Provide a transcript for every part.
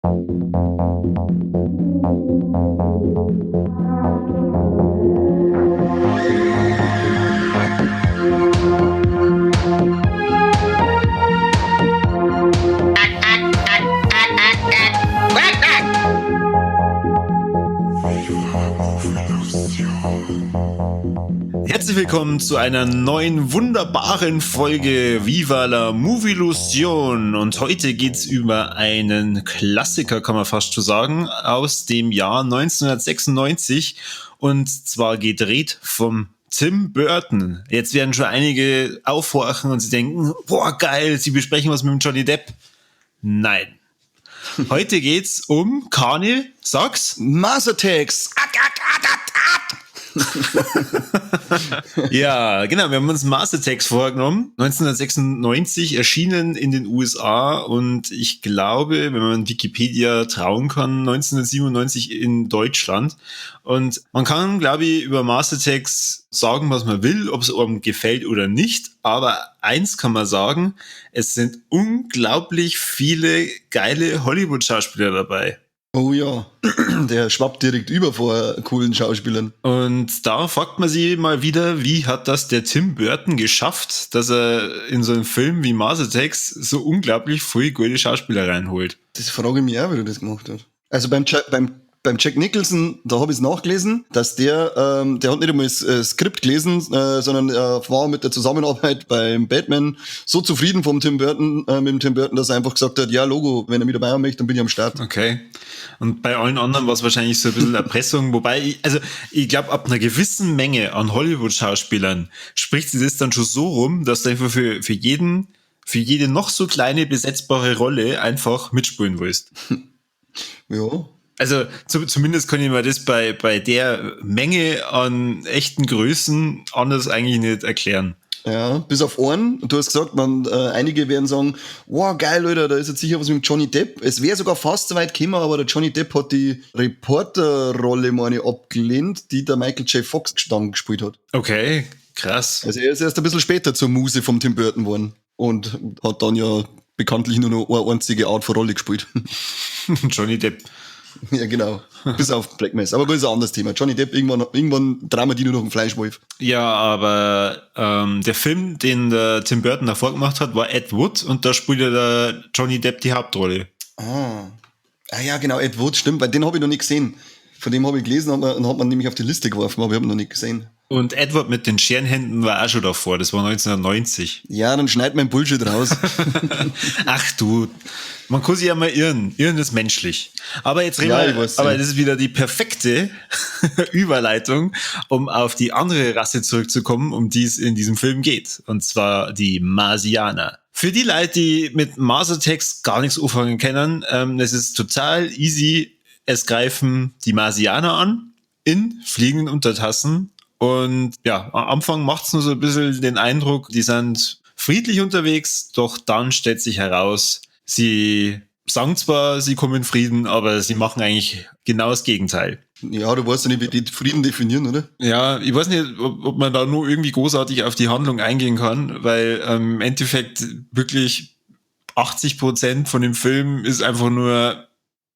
Herzlich willkommen zu einer neuen wunderbaren Folge Viva la Movilusion. Und heute geht's über einen Klassiker, kann man fast schon sagen, aus dem Jahr 1996. Und zwar gedreht vom Tim Burton. Jetzt werden schon einige aufhorchen und sie denken, boah geil, sie besprechen was mit dem Johnny Depp. Nein. Heute geht's um Kani, sag's. Mars Attacks. Ja, genau, wir haben uns Mars Attacks vorgenommen. 1996 erschienen in den USA und ich glaube, wenn man Wikipedia trauen kann, 1997 in Deutschland. Und man kann, glaube ich, über Mars Attacks sagen, was man will, ob es einem gefällt oder nicht. Aber eins kann man sagen, es sind unglaublich viele geile Hollywood-Schauspieler dabei. Oh ja, der schwappt direkt über vor coolen Schauspielern. Und da fragt man sich mal wieder, wie hat das der Tim Burton geschafft, dass er in so einem Film wie Mars Attacks so unglaublich viele gute Schauspieler reinholt? Das frage ich mich auch, wie er das gemacht hat. Also beim Jack Nicholson, da habe ich es nachgelesen, dass der hat nicht einmal das Skript gelesen, sondern war mit der Zusammenarbeit beim Batman so zufrieden mit dem Tim Burton, dass er einfach gesagt hat, ja Logo, wenn er mit dabei haben möchte, dann bin ich am Start. Okay. Und bei allen anderen war es wahrscheinlich so ein bisschen Erpressung, wobei, ich glaube, ab einer gewissen Menge an Hollywood-Schauspielern spricht sich das dann schon so rum, dass du einfach für jede noch so kleine besetzbare Rolle einfach mitspielen willst. Ja. Also zumindest kann ich mir das bei der Menge an echten Größen anders eigentlich nicht erklären. Ja, bis auf Ohren. Du hast gesagt, einige werden sagen, wow, geil, Leute, da ist jetzt sicher was mit Johnny Depp. Es wäre sogar fast so weit gekommen, aber der Johnny Depp hat die Reporterrolle, meine, abgelehnt, die der Michael J. Fox dann gespielt hat. Okay, krass. Also er ist erst ein bisschen später zur Muse vom Tim Burton geworden und hat dann ja bekanntlich nur noch eine einzige Art von Rolle gespielt. Johnny Depp. Ja, genau. Bis auf Black Mass. Aber das ist ein anderes Thema. Johnny Depp, irgendwann drama die nur noch einen Fleischwolf. Ja, aber der Film, den der Tim Burton davor gemacht hat, war Ed Wood und da spielte der Johnny Depp die Hauptrolle. Ah ja, genau, Ed Wood, stimmt, weil den habe ich noch nicht gesehen. Von dem habe ich gelesen und hat man nämlich auf die Liste geworfen, aber ich habe ihn noch nicht gesehen. Und Edward mit den Scherenhänden war auch schon davor, das war 1990. Ja, dann schneid mein Bullshit raus. Ach du, man kann sich ja mal irren. Irren ist menschlich. Aber jetzt reden wir, aber das ist wieder die perfekte Überleitung, um auf die andere Rasse zurückzukommen, um die es in diesem Film geht. Und zwar die Marsianer. Für die Leute, die mit Mars Attacks gar nichts anfangen können, es ist total easy. Es greifen die Marsianer an in fliegenden Untertassen. Und ja, am Anfang macht es nur so ein bisschen den Eindruck, die sind friedlich unterwegs, doch dann stellt sich heraus, sie sagen zwar, sie kommen in Frieden, aber sie machen eigentlich genau das Gegenteil. Ja, du weißt ja nicht, wie die Frieden definieren, oder? Ja, ich weiß nicht, ob man da nur irgendwie großartig auf die Handlung eingehen kann, weil im Endeffekt wirklich 80% von dem Film ist einfach nur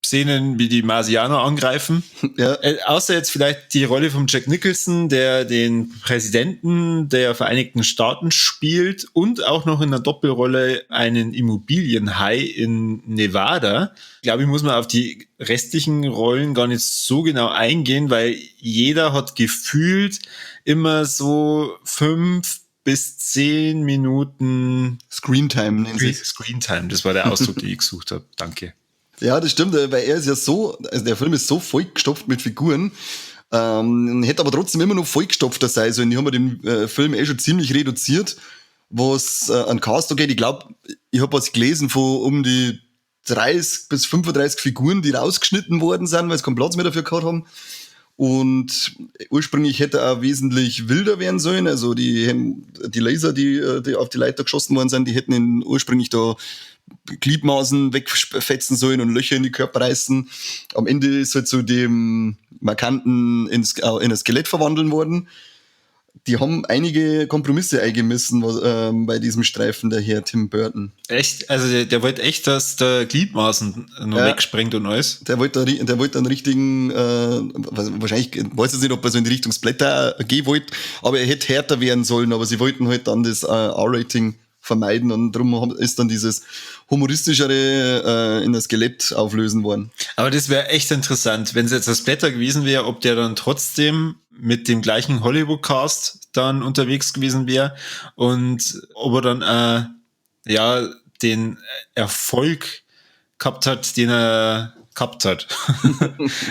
Szenen, wie die Marsianer angreifen. Ja. Außer jetzt vielleicht die Rolle von Jack Nicholson, der den Präsidenten der Vereinigten Staaten spielt und auch noch in einer Doppelrolle einen Immobilienhai in Nevada. Ich glaube, ich muss mal auf die restlichen Rollen gar nicht so genau eingehen, weil jeder hat gefühlt immer so 5 bis 10 Minuten Screentime. Screentime, das war der Ausdruck, den ich gesucht habe. Danke. Ja, das stimmt, weil er ist ja so, also der Film ist so vollgestopft mit Figuren, hätte aber trotzdem immer noch vollgestopfter sein sollen. Die haben den Film schon ziemlich reduziert, was an Cast angeht. Ich glaube, ich habe was gelesen von um die 30 bis 35 Figuren, die rausgeschnitten worden sind, weil sie keinen Platz mehr dafür gehabt haben. Und ursprünglich hätte er auch wesentlich wilder werden sollen. Also die Laser, die auf die Leiter geschossen worden sind, die hätten ihn ursprünglich da Gliedmaßen wegfetzen sollen und Löcher in die Körper reißen. Am Ende ist er zu dem Markanten in ein Skelett verwandeln worden. die haben einige Kompromisse eingemessen bei diesem Streifen, der Herr Tim Burton. Echt? Also der wollte echt, dass der Gliedmaßen noch wegsprengt und alles? Der wollte einen richtigen, wahrscheinlich, ich weiß jetzt nicht, ob er so in die Richtung Splatter gehen wollte, aber er hätte härter werden sollen, aber sie wollten halt dann das R-Rating vermeiden und darum ist dann dieses humoristischere in das Skelett auflösen worden. Aber das wäre echt interessant, wenn es jetzt das Splatter gewesen wäre, ob der dann trotzdem mit dem gleichen Hollywood-Cast dann unterwegs gewesen wäre und ob er dann den Erfolg gehabt hat, den er gehabt hat.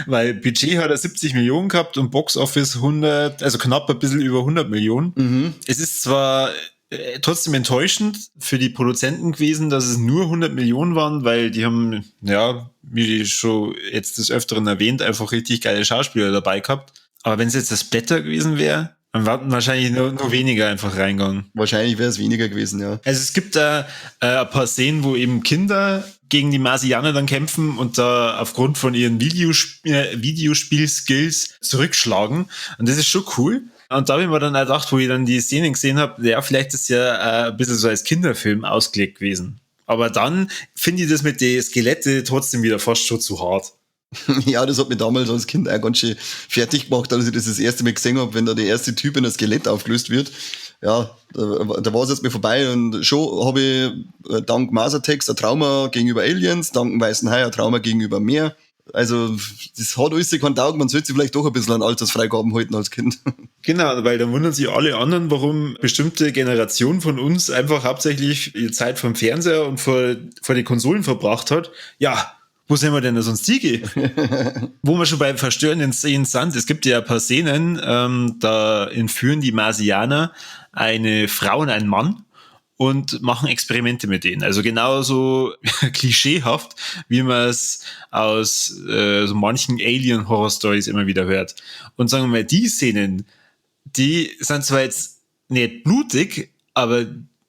Weil Budget hat er 70 Millionen gehabt und Box Office 100, also knapp ein bisschen über 100 Millionen. Mhm. Es ist zwar trotzdem enttäuschend für die Produzenten gewesen, dass es nur 100 Millionen waren, weil die haben, ja, wie schon jetzt des Öfteren erwähnt, einfach richtig geile Schauspieler dabei gehabt. Aber wenn es jetzt das Splatter gewesen wäre, dann warten wahrscheinlich nur weniger einfach reingegangen. Wahrscheinlich wäre es weniger gewesen, ja. Also es gibt da ein paar Szenen, wo eben Kinder gegen die Marsianer dann kämpfen und da aufgrund von ihren Videospiel-Skills zurückschlagen. Und das ist schon cool. Und da habe ich mir dann auch gedacht, wo ich dann die Szenen gesehen habe, ja, vielleicht ist ja ein bisschen so als Kinderfilm ausgelegt gewesen. Aber dann finde ich das mit den Skelette trotzdem wieder fast schon zu hart. Ja, das hat mich damals als Kind auch ganz schön fertig gemacht, als ich das erste Mal gesehen habe, wenn da der erste Typ in ein Skelett aufgelöst wird. Ja, da war es jetzt mal vorbei und schon habe ich dank Mars Attacks ein Trauma gegenüber Aliens, dank dem Weißen Hai ein Trauma gegenüber Meer. Also, das hat alles keinen Taugen, man sollte sich vielleicht doch ein bisschen an Altersfreigaben halten als Kind. Genau, weil dann wundern sich alle anderen, warum bestimmte Generationen von uns einfach hauptsächlich die Zeit vom Fernseher und vor die Konsolen verbracht hat. Ja, wo sind wir denn sonst die? Wo wir schon beim verstörenden Szenen sind, es gibt ja ein paar Szenen, da entführen die Marsianer eine Frau und einen Mann und machen Experimente mit denen. Also genauso klischeehaft, wie man es aus so manchen Alien-Horror-Stories immer wieder hört. Und sagen wir mal, die Szenen, die sind zwar jetzt nicht blutig, aber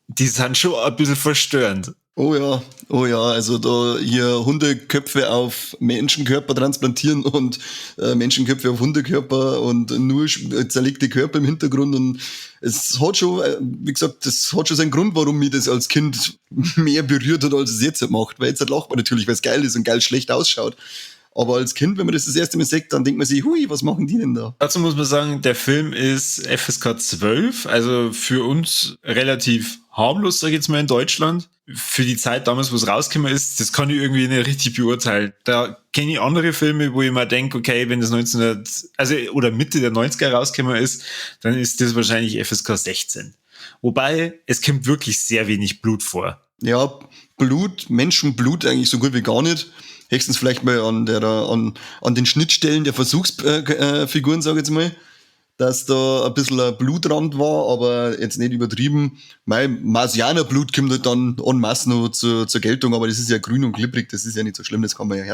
die sind schon ein bisschen verstörend. Oh ja, also da hier Hundeköpfe auf Menschenkörper transplantieren und Menschenköpfe auf Hundekörper und nur zerlegte Körper im Hintergrund und es hat schon, wie gesagt, das hat schon seinen Grund, warum mich das als Kind mehr berührt hat, als es jetzt macht, weil jetzt lacht man natürlich, weil es geil ist und geil schlecht ausschaut. Aber als Kind, wenn man das erste Mal sieht, dann denkt man sich, hui, was machen die denn da? Dazu muss man sagen, der Film ist FSK 12, also für uns relativ harmlos, sag ich jetzt mal, in Deutschland. Für die Zeit damals, wo es rausgekommen ist, das kann ich irgendwie nicht richtig beurteilen. Da kenne ich andere Filme, wo ich mir denke, okay, wenn das oder Mitte der 90er rausgekommen ist, dann ist das wahrscheinlich FSK 16. Wobei, es kommt wirklich sehr wenig Blut vor. Ja, Menschenblut eigentlich so gut wie gar nicht. Höchstens vielleicht mal an den Schnittstellen der Versuchsfiguren, sage ich jetzt mal, dass da ein bisschen ein Blutrand war, aber jetzt nicht übertrieben. Mein Marsianerblut kommt halt dann en masse noch zur Geltung, aber das ist ja grün und glibberig, das ist ja nicht so schlimm, das kann man ja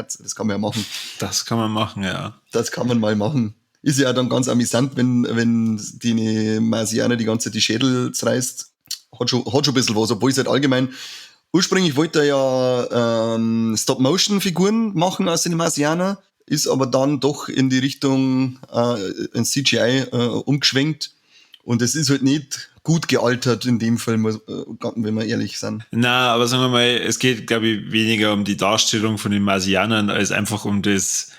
machen. Das kann man machen, ja. Das kann man mal machen. Ist ja dann ganz amüsant, wenn die Marsianer die ganze Zeit die Schädel zerreißt. Hat schon ein bisschen was, obwohl es halt allgemein. Ursprünglich wollte er ja Stop-Motion-Figuren machen aus den Marsianer, ist aber dann doch in die Richtung ein CGI umgeschwenkt. Und es ist halt nicht gut gealtert in dem Film, wenn wir ehrlich sind. Na, aber sagen wir mal, es geht, glaube ich, weniger um die Darstellung von den Marsianern, als einfach um das,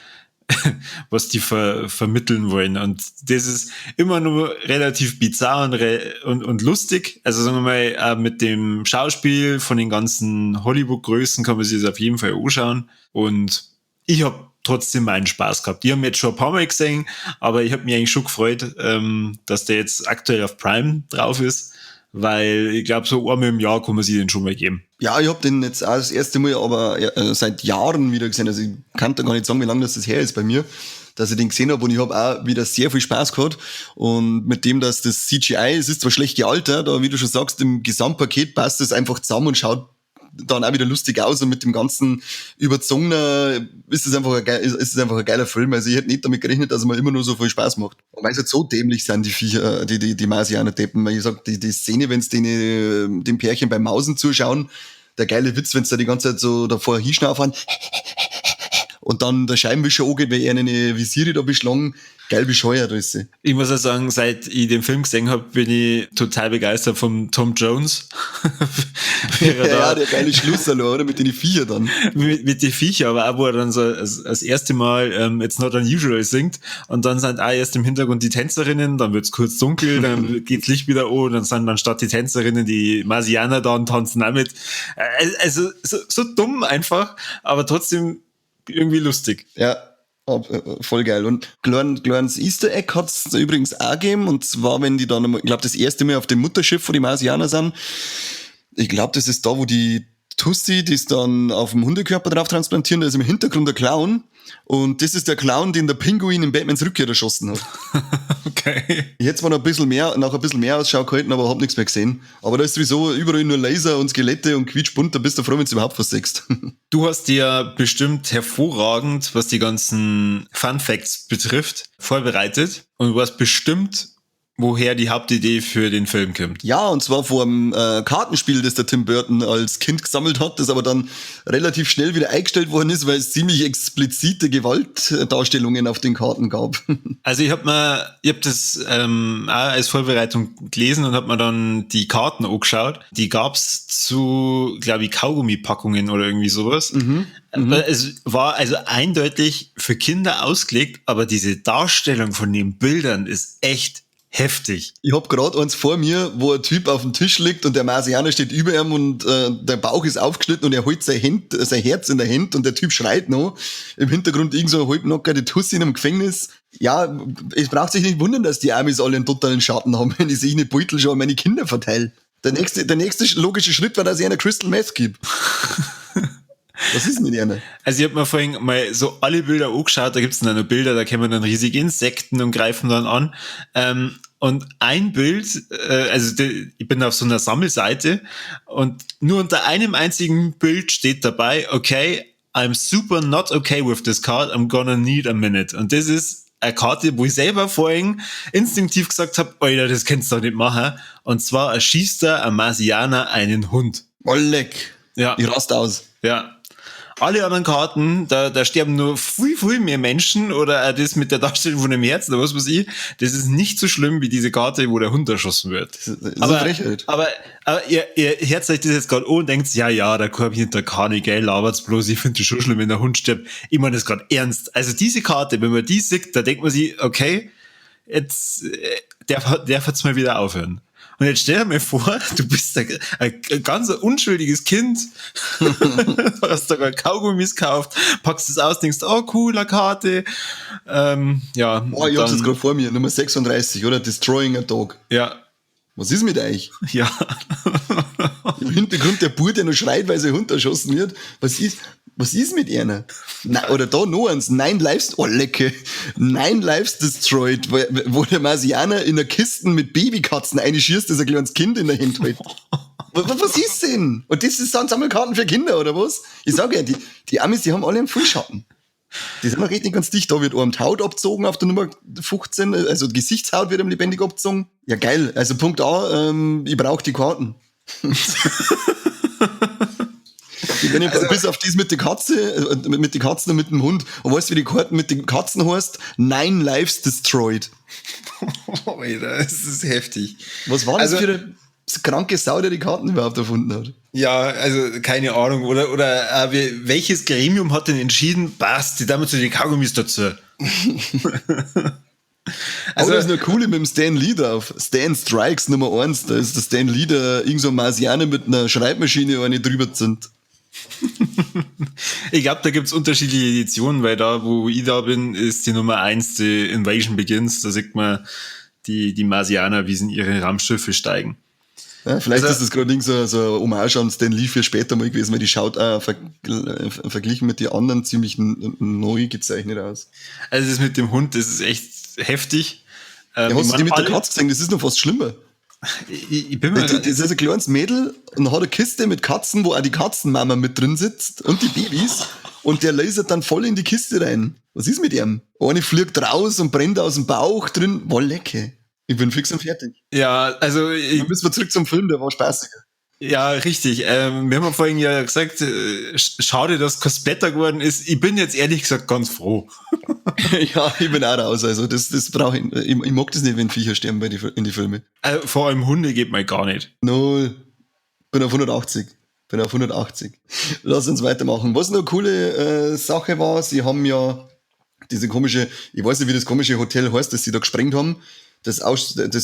was die vermitteln wollen. Und das ist immer nur relativ bizarr und lustig. Also sagen wir mal, mit dem Schauspiel von den ganzen Hollywood-Größen kann man sich das auf jeden Fall anschauen. Und ich habe trotzdem meinen Spaß gehabt. Die haben jetzt schon ein paar Mal gesehen, aber ich habe mich eigentlich schon gefreut, dass der jetzt aktuell auf Prime drauf ist, weil ich glaube, so einmal im Jahr kann man sich den schon mal geben. Ja, ich habe den jetzt auch das erste Mal, aber seit Jahren wieder gesehen. Also ich kann da gar nicht sagen, wie lange das her ist bei mir, dass ich den gesehen habe und ich habe auch wieder sehr viel Spaß gehabt. Und mit dem, dass das CGI, es ist zwar schlecht gealtert, aber wie du schon sagst, im Gesamtpaket passt es einfach zusammen und schaut dann auch wieder lustig aus und mit dem ganzen Überzogenen ist es einfach ein geiler Film. Also ich hätte nicht damit gerechnet, dass es mir immer nur so viel Spaß macht. Und weil es halt so dämlich sind, die Viecher, die Marsianer-Deppen. Ich sag, die Szene, wenn sie dem Pärchen beim Mausen zuschauen, der geile Witz, wenn sie da die ganze Zeit so davor hinschnaufen und dann der Scheibenwischer angeht, weil er eine Visiere da beschlagen. Geil bescheuert alles. Ich muss auch sagen, seit ich den Film gesehen habe, bin ich total begeistert von Tom Jones. Ja, der geile Schluss, oder? Mit den Viecher dann. Mit den Viecher, aber auch wo er dann so das erste Mal It's Not Unusual singt und dann sind auch erst im Hintergrund die Tänzerinnen, dann wird's kurz dunkel, dann geht's Licht wieder an und dann sind dann statt die Tänzerinnen die Marsianer da und tanzen auch mit. Also so dumm einfach, aber trotzdem irgendwie lustig. Ja. Voll geil. Und kleines Easter Egg hat's übrigens auch gegeben. Und zwar, wenn die dann, ich glaube, das erste Mal auf dem Mutterschiff von den Marsianer sind. Ich glaube, das ist da, wo die Tussi, die es dann auf dem Hundekörper drauf transplantieren, da ist im Hintergrund der Clown. Und das ist der Clown, den der Pinguin in Batmans Rückkehr erschossen hat. Okay. Ich hätte zwar noch ein bisschen mehr Ausschau gehalten, aber hab nichts mehr gesehen. Aber da ist sowieso überall nur Laser und Skelette und quietschbunt, da bist du froh, wenn du überhaupt versickst. Du hast dir bestimmt hervorragend, was die ganzen Fun Facts betrifft, vorbereitet und du weißt bestimmt, woher die Hauptidee für den Film kommt. Ja, und zwar vor einem Kartenspiel, das der Tim Burton als Kind gesammelt hat, das aber dann relativ schnell wieder eingestellt worden ist, weil es ziemlich explizite Gewaltdarstellungen auf den Karten gab. Also ich hab das auch als Vorbereitung gelesen und hab mir dann die Karten angeschaut. Die gab's zu, glaube ich, Kaugummipackungen oder irgendwie sowas. Es war also eindeutig für Kinder ausgelegt, aber diese Darstellung von den Bildern ist echt heftig. Ich hab gerade eins vor mir, wo ein Typ auf dem Tisch liegt und der Marsianer steht über ihm und der Bauch ist aufgeschnitten und er holt sein Herz in der Hand und der Typ schreit noch. Im Hintergrund irgend so eine halbnackerte Tussi in einem Gefängnis. Ja, es braucht sich nicht wundern, dass die Amis alle einen totalen Schatten haben, wenn ich sich eine Beutel schon an meine Kinder verteile. Der nächste logische Schritt war, dass ich einer Crystal Meth gebe. Was ist mit einer? Also ich hab mir vorhin mal so alle Bilder angeschaut, da gibt's dann noch Bilder, da kommen dann riesige Insekten und greifen dann an. Und ein Bild, ich bin auf so einer Sammelseite und nur unter einem einzigen Bild steht dabei, okay, I'm super not okay with this card, I'm gonna need a minute. Und das ist eine Karte, wo ich selber vorhin instinktiv gesagt habe, Alter, das kannst du doch nicht machen. Und zwar erschießt ein Marsianer einen Hund. Oh, leck. Ja. Ich rast aus. Ja. Alle anderen Karten, da sterben nur viel mehr Menschen oder das mit der Darstellung von dem Herzen oder was weiß ich. Das ist nicht so schlimm wie diese Karte, wo der Hund erschossen wird. Das ist eine Frechheit. Aber ihr hört euch das jetzt gerade an und denkt, ja, der Korb hinter Carnegie labert's bloß, ich finde das schon schlimm, wenn der Hund stirbt. Ich meine das gerade ernst. Also diese Karte, wenn man die sieht, da denkt man sich, okay, jetzt darf jetzt mal wieder aufhören. Und jetzt stell dir mal vor, du bist ein ganz unschuldiges Kind, hast da gerade Kaugummis gekauft, packst es aus, denkst, oh, cooler Karte. Ja. Oh, ich hab's jetzt gerade vor mir, Nummer 36, oder? Destroying a Dog. Ja. Was ist mit euch? Ja. Im Hintergrund der Bub, der noch schreit, weil sein Hund erschossen wird. Was ist mit einer? Oder da noch eins. 9 Lives, oh lecke. 9 Lives Destroyed, wo der Marsianer in einer Kiste mit Babykatzen einschießt, das ein kleines Kind in der Hand hält. Was ist denn? Und das sind Sammelkarten für Kinder, oder was? Ich sage ja, die Amis, die haben alle einen Vollschatten. Die sind noch richtig ganz dicht. Da wird einem die Haut abgezogen auf der Nummer 15, also die Gesichtshaut wird ihm lebendig abgezogen. Ja, geil. Also Punkt A, ich brauche die Karten. Bis auf dies mit der Katze, mit den Katzen und mit dem Hund. Und weißt du, wie die Karten mit den Katzen heißt? 9 Lives Destroyed. Alter, das ist heftig. Was war das für eine kranke Sau, der die Karten überhaupt erfunden hat? Ja, also keine Ahnung. Oder welches Gremium hat denn entschieden, passt, die damit zu den Kaugummis dazu? Also, das ist noch cool mit dem Stan Lee drauf. Stan Strikes Nummer 1. Da ist der Stan Lee, der irgend so ein Marsianer mit einer Schreibmaschine eine drüber zündet. Ich glaube, da gibt's unterschiedliche Editionen, weil da, wo ich da bin, ist die Nummer 1 die Invasion Begins. Da sieht man die Marsianer, wie sie in ihre Raumschiffe steigen. Ja, vielleicht ist das gerade so ein Hommage an Stan Lee für später mal gewesen, weil die schaut auch verglichen mit den anderen ziemlich neu gezeichnet aus. Also das mit dem Hund, das ist echt heftig. Ja, hast du die mit der Katze gesehen? Das ist noch fast schlimmer. Ich bin mal das ist ein kleines Mädel und hat eine Kiste mit Katzen, wo auch die Katzenmama mit drin sitzt und die Babys und der lasert dann voll in die Kiste rein. Was ist mit ihm? Eine fliegt raus und brennt aus dem Bauch drin. War lecker. Ich bin fix und fertig. Ja, also dann müssen wir zurück zum Film, der war spaßiger. Ja, richtig. Wir haben ja vorhin ja gesagt, schade, dass kein Splatter geworden ist. Ich bin jetzt ehrlich gesagt ganz froh. Ja, ich bin auch raus. Also das brauche ich. Ich mag das nicht, wenn Viecher sterben in die Filme. Vor allem Hunde geht mal gar nicht. Null. Bin auf 180. Lass uns weitermachen. Was noch eine coole Sache war, sie haben ja diese komische, ich weiß nicht, wie das komische Hotel heißt, das sie da gesprengt haben. Das ist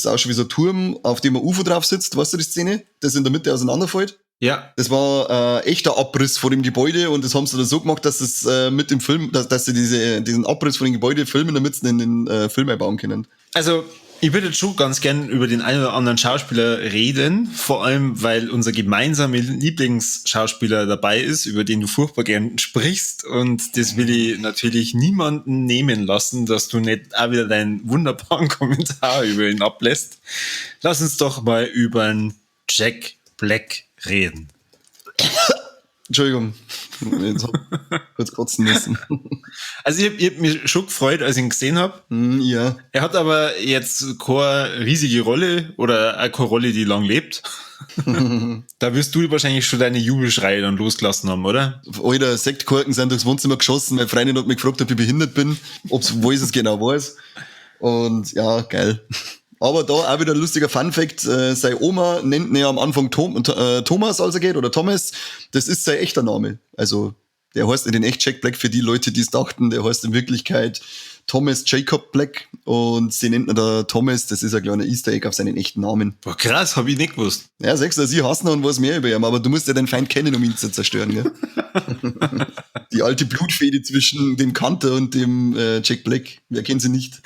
auch schon wie so ein Turm, auf dem ein UFO drauf sitzt. Weißt du die Szene? Das in der Mitte auseinanderfällt. Ja. Das war echter Abriss vor dem Gebäude und das haben sie da so gemacht, dass es mit dem Film, dass sie diesen Abriss von dem Gebäude filmen, damit sie in den Film einbauen können. Also, ich würde jetzt schon ganz gern über den einen oder anderen Schauspieler reden, vor allem, weil unser gemeinsamer Lieblingsschauspieler dabei ist, über den du furchtbar gern sprichst, und das will ich natürlich niemanden nehmen lassen, dass du nicht auch wieder deinen wunderbaren Kommentar über ihn ablässt. Lass uns doch mal über Jack Black reden. Entschuldigung, jetzt hab ich kurz kotzen müssen. Also ich hab mich schon gefreut, als ich ihn gesehen habe. Ja. Er hat aber jetzt keine riesige Rolle oder auch keine Rolle, die lang lebt. Da wirst du wahrscheinlich schon deine Jubelschreie dann losgelassen haben, oder? Alter, Sektkorken sind durchs Wohnzimmer geschossen. Meine Freundin hat mich gefragt, ob ich behindert bin, wo ich es genau weiß. Und ja, geil. Aber da auch wieder ein lustiger Funfact, seine Oma nennt ihn ja am Anfang Thomas, als er geht, oder Thomas. Das ist sein echter Name. Also der heißt in echt Jack Black für die Leute, die es dachten. Der heißt in Wirklichkeit Thomas Jacob Black und sie nennt ihn da Thomas. Das ist ein kleiner Easter Egg auf seinen echten Namen. Boah, krass, hab ich nicht gewusst. Ja, sagst du, sie hassen und weiß mehr über ihn, aber du musst ja den Feind kennen, um ihn zu zerstören, gell? Die alte Blutfehde zwischen dem Kanter und dem Jack Black. Wer kennt sie nicht?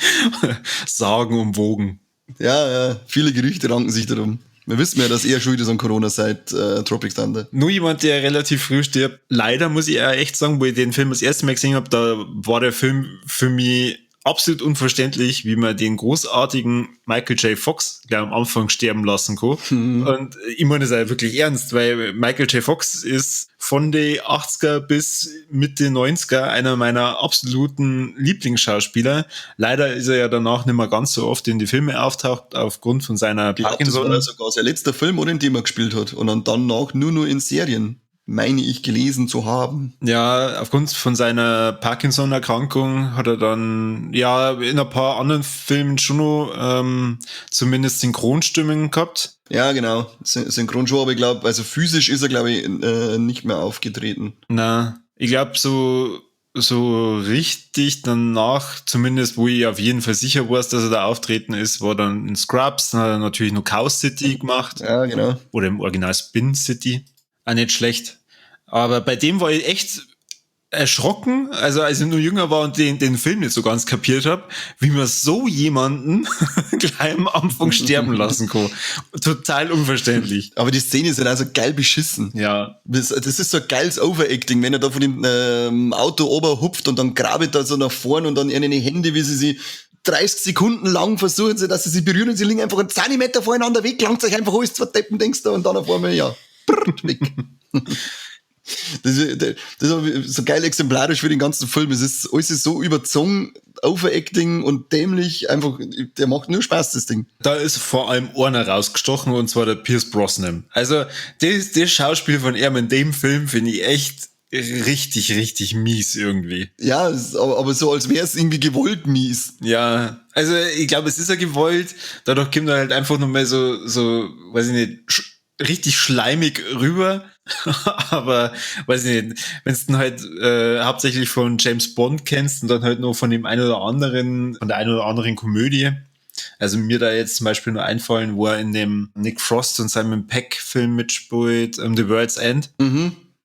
Sagenumwogen. Ja, viele Gerüchte ranken sich darum. Wir wissen ja, dass er schuld ist an Corona seit Tropic Thunder. Nur jemand, der relativ früh stirbt. Leider muss ich ja echt sagen, wo ich den Film das erste Mal gesehen habe, da war der Film für mich absolut unverständlich, wie man den großartigen Michael J. Fox gleich am Anfang sterben lassen kann. Und ich meine das auch wirklich ernst, weil Michael J. Fox ist von den 80er bis Mitte 90er einer meiner absoluten Lieblingsschauspieler. Leider ist er ja danach nicht mehr ganz so oft in die Filme auftaucht, aufgrund von seiner Parkinson. Das war sogar sein letzter Film, oder, in dem er gespielt hat. Und dann danach nur in Serien. Meine ich gelesen zu haben. Ja, aufgrund von seiner Parkinson-Erkrankung hat er dann ja in ein paar anderen Filmen schon noch zumindest Synchronstimmen gehabt. Ja, genau. Synchronshow, aber ich glaube, also physisch ist er, glaube ich, nicht mehr aufgetreten. Na, ich glaube, so richtig danach, zumindest wo ich auf jeden Fall sicher war, dass er da auftreten ist, war dann in Scrubs, dann hat er natürlich noch Chaos City gemacht. Ja, genau. Oder im Original Spin City. Auch nicht schlecht. Aber bei dem war ich echt erschrocken, also als ich nur jünger war und den Film nicht so ganz kapiert habe, wie man so jemanden gleich am Anfang sterben lassen kann. Total unverständlich. Aber die Szene ist halt also geil beschissen. Ja. Das ist so ein geiles Overacting, wenn er da von dem Auto oberhupft und dann grabt er so nach vorn und dann ihre Hände, wie sie 30 Sekunden lang versuchen sie, dass sie sich berühren und sie liegen einfach einen Zentimeter voreinander weg, langt sich einfach alles zwei Deppen, denkst du, und dann auf einmal, ja, weg. Das ist so geil exemplarisch für den ganzen Film. Es ist alles so überzogen, Overacting und dämlich. Einfach, der macht nur Spaß, das Ding. Da ist vor allem einer rausgestochen, und zwar der Pierce Brosnan. Also, das Schauspiel von ihm in dem Film finde ich echt richtig, richtig mies irgendwie. Ja, aber so, als wäre es irgendwie gewollt mies. Ja, also ich glaube, es ist ja gewollt. Dadurch kommt er halt einfach nochmal so, weiß ich nicht, richtig schleimig rüber. Aber, weiß ich nicht, wenn du dann halt hauptsächlich von James Bond kennst und dann halt nur von der einen oder anderen Komödie. Also mir da jetzt zum Beispiel nur einfallen, wo er in dem Nick Frost und Simon Peck Film mitspielt, The World's End.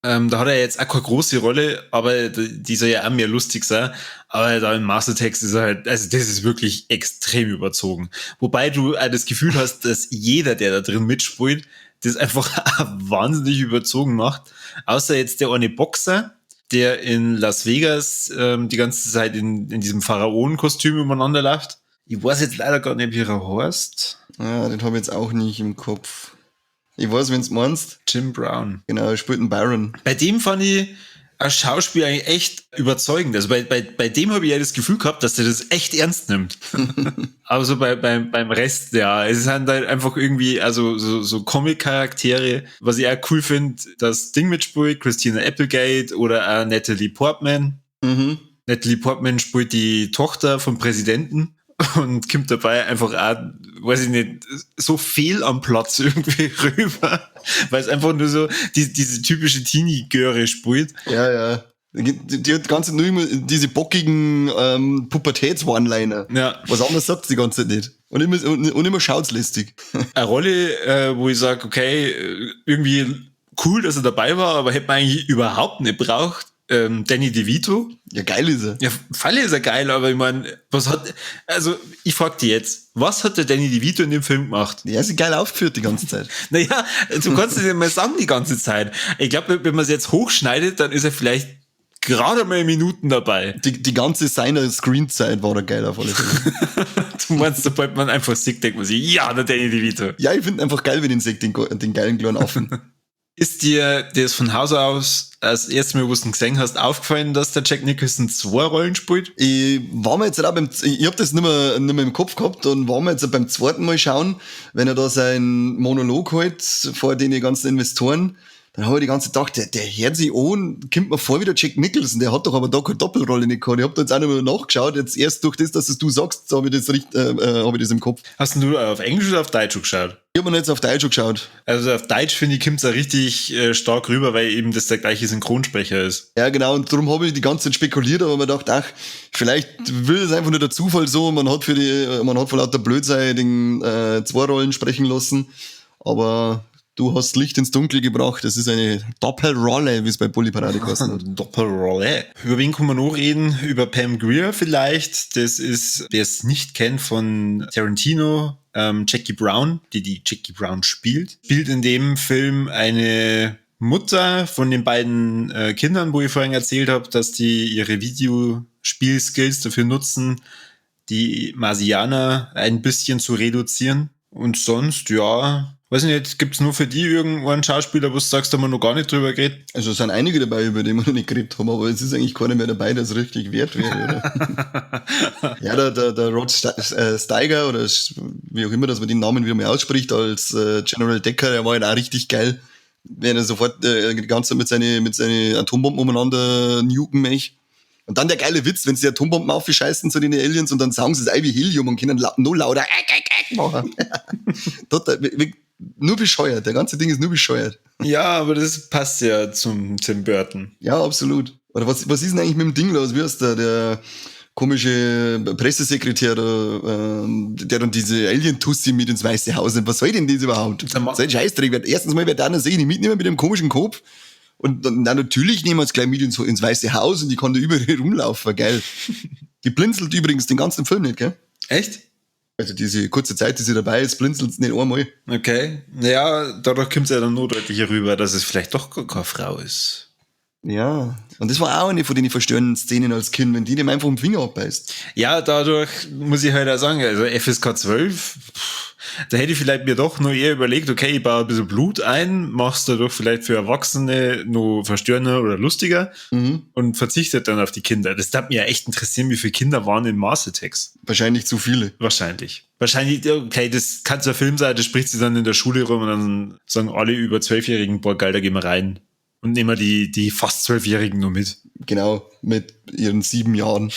Da hat er jetzt auch keine große Rolle, aber die soll ja auch mehr lustig sein. Aber da im Mastertext ist er halt, also das ist wirklich extrem überzogen. Wobei du das Gefühl hast, dass jeder, der da drin mitspielt, das einfach wahnsinnig überzogen macht. Außer jetzt der eine Boxer, der in Las Vegas die ganze Zeit in diesem Pharaonenkostüm umeinander läuft. Ich weiß jetzt leider gar nicht, wie er heißt. Ja, den habe ich jetzt auch nicht im Kopf. Ich weiß, wenn du meinst. Jim Brown. Genau, er spielt einen Baron. Bei dem fand ich als Schauspieler eigentlich echt überzeugend. Also bei dem habe ich ja das Gefühl gehabt, dass der das echt ernst nimmt. Aber so beim Rest, ja, es sind halt einfach irgendwie, also so Comic-Charaktere, was ich auch cool finde, das Ding mitspielt, Christina Applegate oder auch Natalie Portman. Mhm. Natalie Portman spielt die Tochter vom Präsidenten und kommt dabei einfach auch, weiß ich nicht, so fehl am Platz irgendwie rüber, weil es einfach nur so diese typische Teenie-Göre spielt. Ja. Die hat ganz nur immer diese bockigen Pubertäts-One-Liner. Ja. Was anderes sagt sie die ganze Zeit nicht. Und immer schaut's lästig. Eine Rolle, wo ich sage, okay, irgendwie cool, dass er dabei war, aber hätte man eigentlich überhaupt nicht braucht. Danny DeVito. Ja, geil ist er. Ja, Falle ist er geil, aber ich meine, ich frag dich jetzt, was hat der Danny DeVito in dem Film gemacht? Der ist geil aufgeführt die ganze Zeit. Naja, du kannst es ja mal sagen die ganze Zeit. Ich glaube, wenn man es jetzt hochschneidet, dann ist er vielleicht gerade mal Minuten dabei. Die ganze seiner Screenzeit war da geil auf alle Fälle. Du meinst, sobald man einfach sieht, denkt man sich, ja, der Danny DeVito. Ja, ich finde einfach geil, wenn ich ihn sehe, den geilen kleinen Affen. Ist dir das von Haus aus, als erstes Mal, wo du ihn gesehen hast, aufgefallen, dass der Jack Nicholson 2 Rollen spielt? Ich war mir jetzt auch ich hab das nicht mehr im Kopf gehabt und war mir jetzt beim zweiten Mal schauen, wenn er da seinen Monolog hält vor den ganzen Investoren, dann habe ich die ganze Zeit gedacht, der hört sich an, kommt mir vor wie der Jack Nicholson, der hat doch aber da keine Doppelrolle nicht gehabt. Ich habe da jetzt auch noch mal nachgeschaut, jetzt erst durch das, dass es du sagst, habe ich das im Kopf. Hast du auf Englisch oder auf Deutsch geschaut? Ich habe mir jetzt auf Deutsch geschaut. Also auf Deutsch, finde ich, kommt es auch richtig stark rüber, weil eben das der gleiche Synchronsprecher ist. Ja, genau, und darum habe ich die ganze Zeit spekuliert, aber mir gedacht, ach, vielleicht will es einfach nur der Zufall so, man hat vor lauter Blödsinn den 2 Rollen sprechen lassen, aber du hast Licht ins Dunkel gebracht. Das ist eine Doppelrolle, wie es bei Bully Parade geheißen hat. Doppelrolle. Über wen kann man noch reden? Über Pam Grier vielleicht. Das ist, wer es nicht kennt, von Tarantino, Jackie Brown, die Jackie Brown spielt. Spielt in dem Film eine Mutter von den beiden Kindern, wo ich vorhin erzählt habe, dass die ihre Videospielskills dafür nutzen, die Marsianer ein bisschen zu reduzieren. Und sonst, ja, weiß nicht, gibt's nur für die irgendeinen Schauspieler, wo du sagst, da haben wir noch gar nicht drüber geredet? Also es sind einige dabei, über die wir noch nicht geredet haben, aber es ist eigentlich keiner mehr dabei, der es richtig wert wäre, oder? Ja, der Rod Steiger, oder wie auch immer, dass man den Namen wieder mal ausspricht, als General Decker, der war halt auch richtig geil. Wenn er sofort die ganze Zeit mit seinen Atombomben umeinander nuken möchte. Und dann der geile Witz, wenn sie die Atombomben aufscheißen zu den Aliens und dann sagen sie es wie Helium und können nur lauter machen. Total, nur bescheuert. Der ganze Ding ist nur bescheuert. Ja, aber das passt ja zum Tim Burton. Ja, absolut. Oder was ist denn eigentlich mit dem Ding los? Wie heißt der komische Pressesekretär, der dann diese Alien-Tussi mit ins Weiße Haus nimmt? Was soll denn das überhaupt? Sein Scheißdreck wird erstens mal wird einer sehen, die mitnehmen mit dem komischen Kopf. Und dann natürlich nehmen wir es gleich mit ins Weiße Haus und die kann da überall rumlaufen, geil. Die blinzelt übrigens den ganzen Film nicht, gell? Echt? Also diese kurze Zeit, die sie dabei ist, blinzelt es nicht einmal. Okay. Naja, dadurch kommt es ja dann nur deutlicher rüber, dass es vielleicht doch gar keine Frau ist. Ja, und das war auch eine von den verstörenden Szenen als Kind, wenn die dem einfach im Finger abbeißt. Ja, dadurch muss ich halt auch sagen, also FSK 12, da hätte ich vielleicht mir doch nur eher überlegt, okay, ich baue ein bisschen Blut ein, mach's dadurch vielleicht für Erwachsene nur verstörender oder lustiger und verzichtet dann auf die Kinder. Das darf mir ja echt interessieren, wie viele Kinder waren in Mars Attacks. Wahrscheinlich zu viele. Wahrscheinlich, okay, das kann so ein Film sein, das spricht sie dann in der Schule rum und dann sagen alle über 12-Jährigen, boah, geil, da gehen wir rein. Und nehmen wir die fast 12-Jährigen nur mit. Genau, mit ihren 7 Jahren.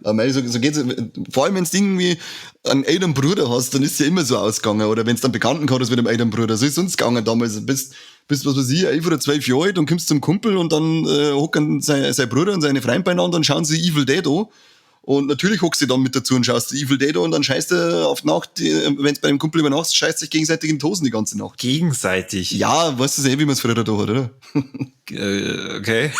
Aber so geht's. Vor allem, wenn du irgendwie einen älteren Bruder hast, dann ist es ja immer so ausgegangen. Oder wenn du dann Bekannten gehabt hast mit einem älteren Bruder. So ist es uns gegangen damals. Bist was weiß ich, 11 oder 12 Jahre alt und kommst zum Kumpel und dann hocken sein Bruder und seine Freunde beieinander und schauen sie Evil Dead an. Und natürlich hockst du dann mit dazu und schaust Evil Dead an und dann scheißt du auf die Nacht, wenn du bei dem Kumpel übernachtest, scheißt sich gegenseitig in die Hosen die ganze Nacht. Gegenseitig? Ja, weißt du wie man es früher da hat, oder? Okay.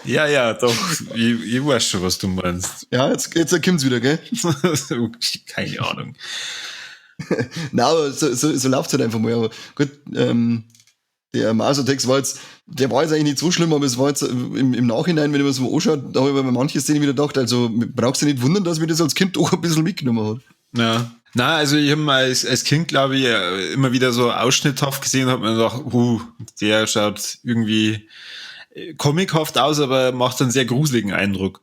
Ja, doch. Ich weiß schon, was du meinst. Ja, jetzt kommt's wieder, gell? Keine Ahnung. Nein, aber so läuft's halt einfach mal. Aber gut, der Mars Attacks der war jetzt eigentlich nicht so schlimm, aber es war jetzt im Nachhinein, wenn ich mir so anschaue, da habe ich bei manchen Szenen wieder gedacht, also brauchst du nicht wundern, dass mir das als Kind auch ein bisschen mitgenommen hat. Ja. Na, also ich habe als Kind, glaube ich, immer wieder so ausschnitthaft gesehen und habe mir gedacht, der schaut irgendwie comichaft aus, aber macht einen sehr gruseligen Eindruck.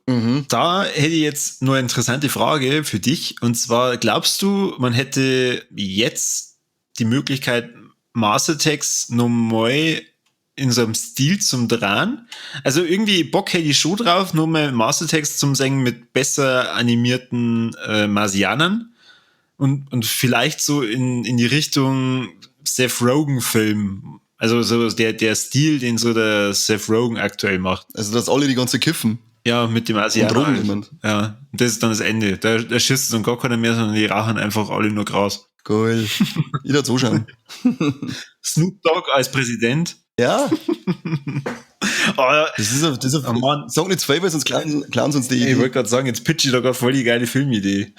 Da hätte ich jetzt nur eine interessante Frage für dich. Und zwar, glaubst du, man hätte jetzt die Möglichkeit, Mars Attacks nochmal in so einem Stil zum Drehen? Also irgendwie Bock hätte ich schon drauf, nur mal Mars Attacks zum Singen mit besser animierten Marsianern. Und vielleicht so in die Richtung Seth Rogen-Film. Also so der Stil, den so der Seth Rogen aktuell macht. Also, dass alle die ganze kiffen. Ja, mit dem Asianer. Halt. Ja, das ist dann das Ende. Da schießt dann gar keiner mehr, sondern die rauchen einfach alle nur Gras. Geil. Ich darf zuschauen. Snoop Dogg als Präsident. Ja. Das ist ein Mann. Sag nicht zu viel, weil sonst klauen sie uns die Idee. Ich wollte gerade sagen, jetzt pitch ich da gerade voll die geile Filmidee.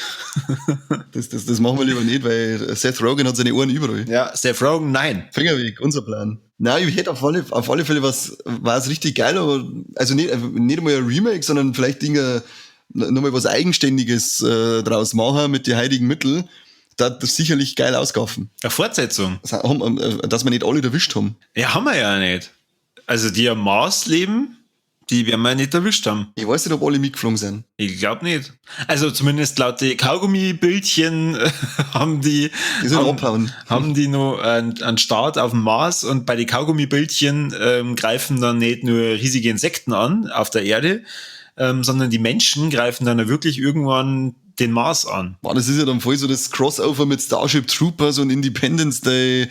Das machen wir lieber nicht, weil Seth Rogen hat seine Ohren überall. Ja, Seth Rogen, nein. Finger weg, unser Plan. Nein, ich hätte auf alle Fälle war es richtig geil, aber also nicht einmal ein Remake, sondern vielleicht nochmal was Eigenständiges draus machen mit den heutigen Mitteln. Das sicherlich geil ausgaufen. Eine Fortsetzung. Dass wir nicht alle erwischt haben. Ja, haben wir ja nicht. Also die am Mars leben, die werden wir nicht erwischt haben. Ich weiß nicht, ob alle mitgeflogen sind. Ich glaube nicht. Also zumindest laut den Kaugummi-Bildchen haben die noch einen Start auf dem Mars und bei den Kaugummi-Bildchen greifen dann nicht nur riesige Insekten an auf der Erde, sondern die Menschen greifen dann wirklich irgendwann den Mars an. Boah, das ist ja dann voll so das Crossover mit Starship Troopers und Independence Day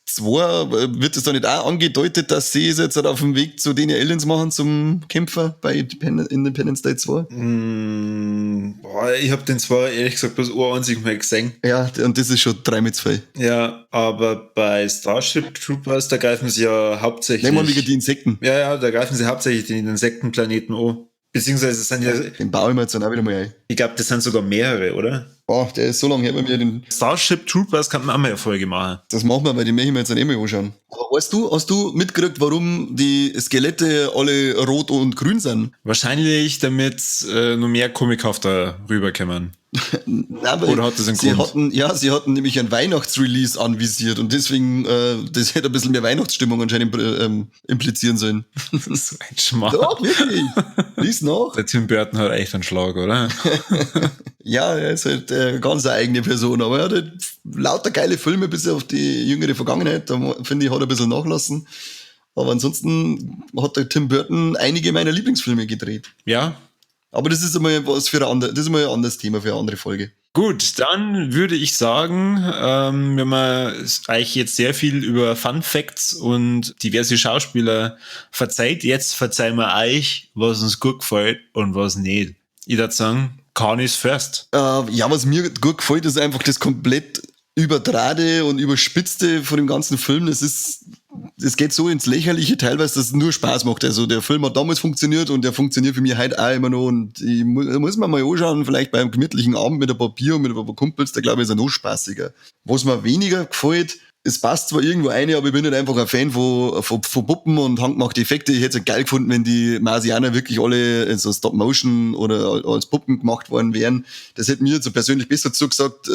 2. Wird es da nicht auch angedeutet, dass sie es jetzt auf dem Weg zu den Aliens machen zum Kämpfer bei Independence Day 2? Ich habe den zwar ehrlich gesagt bloß ein einziges Mal gesehen. Ja, und das ist schon 3 mit 2. Ja, aber bei Starship Troopers, da greifen sie ja hauptsächlich... Nehmen wir wegen die Insekten. Ja, da greifen sie hauptsächlich den Insektenplaneten an. Beziehungsweise es sind ja... Den baue ich mir jetzt dann auch wieder mal ein. Ich glaube, das sind sogar mehrere, oder? Boah, der ist so lange her bei mir. Den Starship Troopers kann man auch mal eine Folge machen. Das machen wir, weil die möchte ich mir jetzt dann mal anschauen. Aber hast du mitgekriegt, warum die Skelette alle rot und grün sind? Wahrscheinlich, damit noch mehr comichafter rüberkommen. Nein, oder hat das einen Grund? Sie hatten nämlich ein Weihnachtsrelease anvisiert und deswegen, das hätte ein bisschen mehr Weihnachtsstimmung anscheinend implizieren sollen. Das ist so ein Schmarrn. Doch, wirklich. Lies noch. Der Tim Burton hat echt einen Schlag, oder? Ja, er ist halt ganz eine eigene Person, aber er hat halt lauter geile Filme bis auf die jüngere Vergangenheit, da finde ich, hat er ein bisschen nachlassen. Aber ansonsten hat der Tim Burton einige meiner Lieblingsfilme gedreht. Ja. Aber das ist einmal das ist mal ein anderes Thema für eine andere Folge. Gut, dann würde ich sagen, wenn man euch jetzt sehr viel über Fun Facts und diverse Schauspieler verzeiht, jetzt verzeihen wir euch, was uns gut gefällt und was nicht. Ich würde sagen, Khan is first. Ja, was mir gut gefällt, ist einfach das komplett Übertrade und Überspitzte von dem ganzen Film. Es geht so ins Lächerliche teilweise, dass es nur Spaß macht. Also der Film hat damals funktioniert und der funktioniert für mich heute auch immer noch. Und ich muss mir mal anschauen, vielleicht bei einem gemütlichen Abend mit ein paar Bier und mit ein paar Kumpels, da glaube ich, ist er noch spaßiger. Was mir weniger gefällt, es passt zwar irgendwo eine, aber ich bin nicht einfach ein Fan von Puppen und handgemachte Effekte. Ich hätte es geil gefunden, wenn die Marsianer wirklich alle in so Stop-Motion oder als Puppen gemacht worden wären. Das hätte mir jetzt so persönlich besser zugesagt.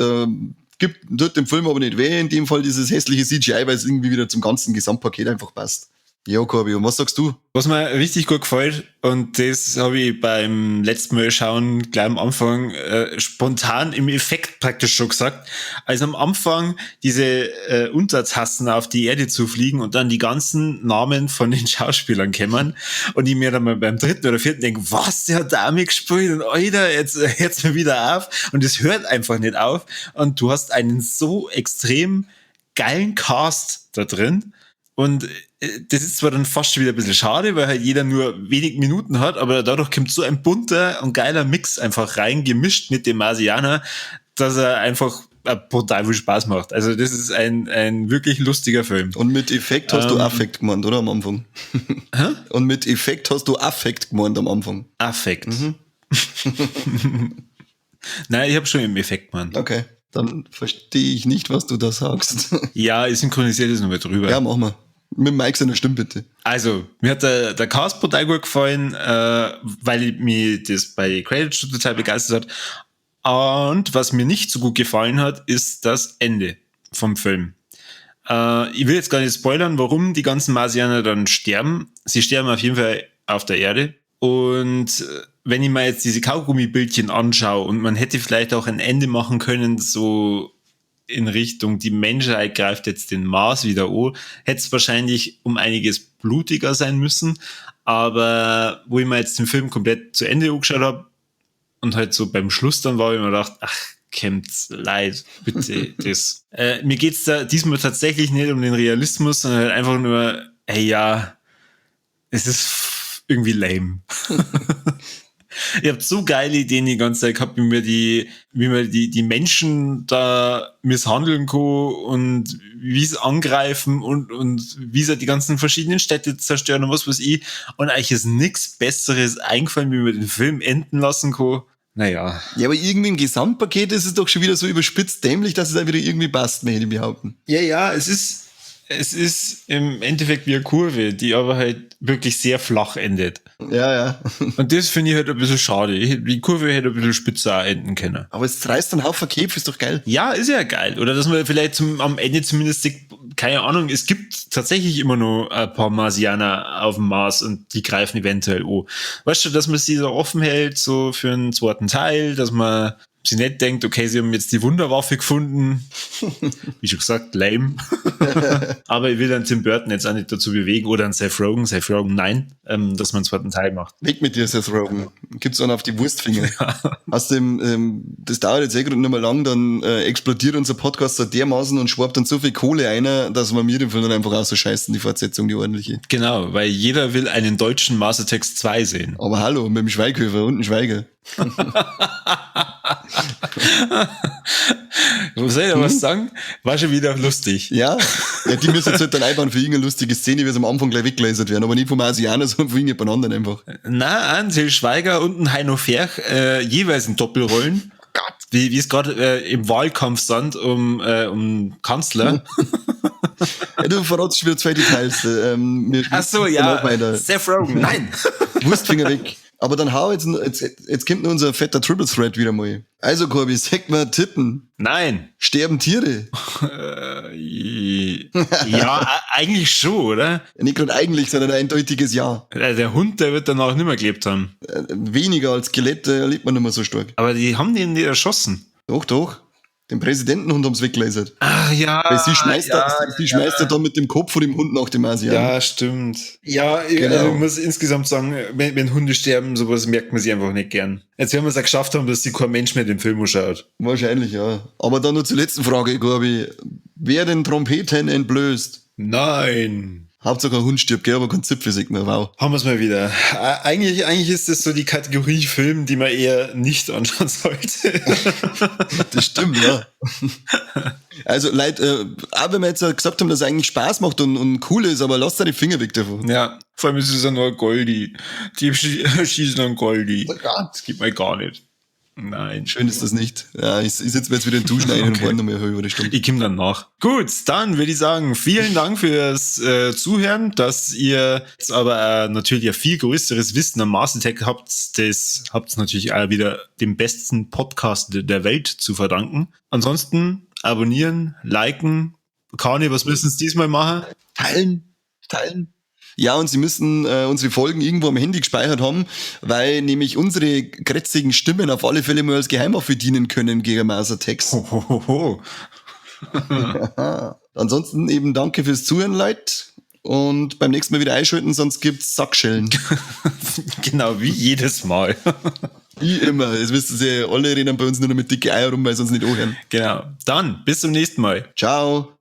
Tut dem Film aber nicht weh, in dem Fall dieses hässliche CGI, weil es irgendwie wieder zum ganzen Gesamtpaket einfach passt. Ja, Corby, und was sagst du? Was mir richtig gut gefällt, und das habe ich beim letzten Mal schauen, gleich am Anfang, spontan im Effekt praktisch schon gesagt, als am Anfang diese Untertassen auf die Erde zu fliegen und dann die ganzen Namen von den Schauspielern kämmern und ich mir dann mal beim 3. oder 4. denke, was, der hat da mitgespielt und Alter, jetzt hört's mir wieder auf und es hört einfach nicht auf und du hast einen so extrem geilen Cast da drin. Und das ist zwar dann fast schon wieder ein bisschen schade, weil halt jeder nur wenig Minuten hat, aber dadurch kommt so ein bunter und geiler Mix einfach rein, gemischt mit dem Marsianer, dass er einfach brutal viel Spaß macht. Also das ist ein wirklich lustiger Film. Und mit Effekt hast du Affekt gemeint, oder am Anfang? Hä? Und mit Effekt hast du Affekt gemeint am Anfang. Affekt. Mhm. Nein, ich habe schon im Effekt gemeint. Okay, dann verstehe ich nicht, was du da sagst. Ja, ich synchronisiere das nochmal drüber. Ja, mach mal. Mit Mike seiner Stimme, bitte. Also, mir hat der Cast brutal gut gefallen, weil mich das bei Credits schon total begeistert hat. Und was mir nicht so gut gefallen hat, ist das Ende vom Film. Ich will jetzt gar nicht spoilern, warum die ganzen Marsianer dann sterben. Sie sterben auf jeden Fall auf der Erde. Und wenn ich mir jetzt diese Kaugummibildchen anschaue und man hätte vielleicht auch ein Ende machen können, so in Richtung, die Menschheit greift jetzt den Mars wieder an, hätte es wahrscheinlich um einiges blutiger sein müssen. Aber wo ich mir jetzt den Film komplett zu Ende angeschaut habe und halt so beim Schluss dann war, ich mir gedacht, ach, kämmt's leid, bitte das. Mir geht's da diesmal tatsächlich nicht um den Realismus, sondern halt einfach nur, ey ja, es ist irgendwie lame. Ihr habt so geile Ideen die ganze Zeit gehabt, wie man die Menschen da misshandeln kann und wie sie angreifen und wie sie die ganzen verschiedenen Städte zerstören und was weiß ich. Und eigentlich ist nichts Besseres eingefallen, wie man den Film enden lassen kann. Naja. Ja, aber irgendwie im Gesamtpaket ist es doch schon wieder so überspitzt dämlich, dass es auch wieder irgendwie passt, möchte ich behaupten. Ja, es ist im Endeffekt wie eine Kurve, die aber halt wirklich sehr flach endet. Ja. Und das finde ich halt ein bisschen schade. Die Kurve hätte ein bisschen spitzer enden können. Aber es reißt einen Haufen Kepf, ist doch geil. Ja, ist ja geil. Oder dass man vielleicht am Ende zumindest sieht, keine Ahnung, es gibt tatsächlich immer noch ein paar Marsianer auf dem Mars und die greifen eventuell an. Weißt du, dass man sie so offen hält, so für einen zweiten Teil, dass man sie nicht denkt, okay, sie haben jetzt die Wunderwaffe gefunden. Wie schon gesagt, lame. Aber ich will dann Tim Burton jetzt auch nicht dazu bewegen oder einen Seth Rogen. Seth Rogen, nein, dass man einen zweiten Teil macht. Weg mit dir, Seth Rogen. Gibt's einen auf die Wurstfinger. Ja. Aus dem, das dauert jetzt gerade nicht mehr lang, dann explodiert unser Podcast so dermaßen und schwabt dann so viel Kohle ein, dass wir mir den Film dann einfach ausscheißen, die Fortsetzung, die ordentliche. Genau, weil jeder will einen deutschen Mars Attacks 2 sehen. Aber hallo, mit dem Schweighöfer und dem Schweiger. Soll ich da was sagen? War schon wieder lustig. Ja, die müssen jetzt halt dann einbauen für irgendeine lustige Szene, wie es am Anfang gleich weggelasert werden, aber nicht vom Asianer, sondern von irgendjemand anderen einfach. Na, ein Til Schweiger und ein Heino Ferch, jeweils in Doppelrollen. Gott. Wie es gerade im Wahlkampf stand um Kanzler. Ja, du verratst schon wieder 2 Details. Ach so, ja. Seth Rogen, nein. Wurstfinger weg. Aber dann jetzt kommt nur unser fetter Triple Threat wieder mal. Also, Corby, sag mal Titten. Nein. Sterben Tiere? Ja, eigentlich schon, oder? Nicht gerade eigentlich, sondern ein eindeutiges Ja. Der Hund, der wird danach nicht mehr gelebt haben. Weniger als Skelette erlebt man nicht mehr so stark. Aber die haben den nicht erschossen. Doch. Den Präsidentenhund haben sie weggelasert. Ach ja. Weil sie schmeißt er dann mit dem Kopf von dem Hund nach dem Asiaten. Ja, stimmt. Ja, genau. Also ich muss insgesamt sagen, wenn Hunde sterben, sowas merkt man sich einfach nicht gern. Jetzt werden wir es ja geschafft haben, dass sich kein Mensch mehr den Film anschaut. Wahrscheinlich, ja. Aber dann noch zur letzten Frage, Gorbi. Wer den Trompeten entblößt? Nein. Hauptsache ein Hund stirbt, gell, aber kein Zipfel sieht man, wow. Haben wir es mal wieder. Eigentlich ist das so die Kategorie Film, die man eher nicht anschauen sollte. Das stimmt, ja. Also, Leute, auch wenn wir jetzt gesagt haben, dass es eigentlich Spaß macht und cool ist, aber lasst da die Finger weg davon. Ja, vor allem ist es ja nur ein Goldi. Die schießen einen Goldi. Oh Gott. Das geht mir gar nicht. Nein. Schön ist das nicht. Ja, ich setze mir jetzt wieder in den Duschen ein und warte noch mehr über die Stunde. Ich komme dann nach. Gut, dann würde ich sagen, vielen Dank fürs Zuhören, dass ihr jetzt aber natürlich ein viel größeres Wissen am Mars Attack habt. Das habt natürlich auch wieder dem besten Podcast der Welt zu verdanken. Ansonsten abonnieren, liken. Kani, was müssen Sie diesmal machen? Teilen. Ja, und Sie müssen unsere Folgen irgendwo am Handy gespeichert haben, weil nämlich unsere krätzigen Stimmen auf alle Fälle mal als Geheimwaffe dienen können gegen Mars Attacks. Ansonsten eben danke fürs Zuhören, Leute. Und beim nächsten Mal wieder einschalten, sonst gibt's Sackschellen. Genau, wie jedes Mal. Wie immer. Jetzt wissen Sie, alle reden bei uns nur noch mit dicke Eier rum, weil sie uns nicht anhören. Genau. Dann, bis zum nächsten Mal. Ciao.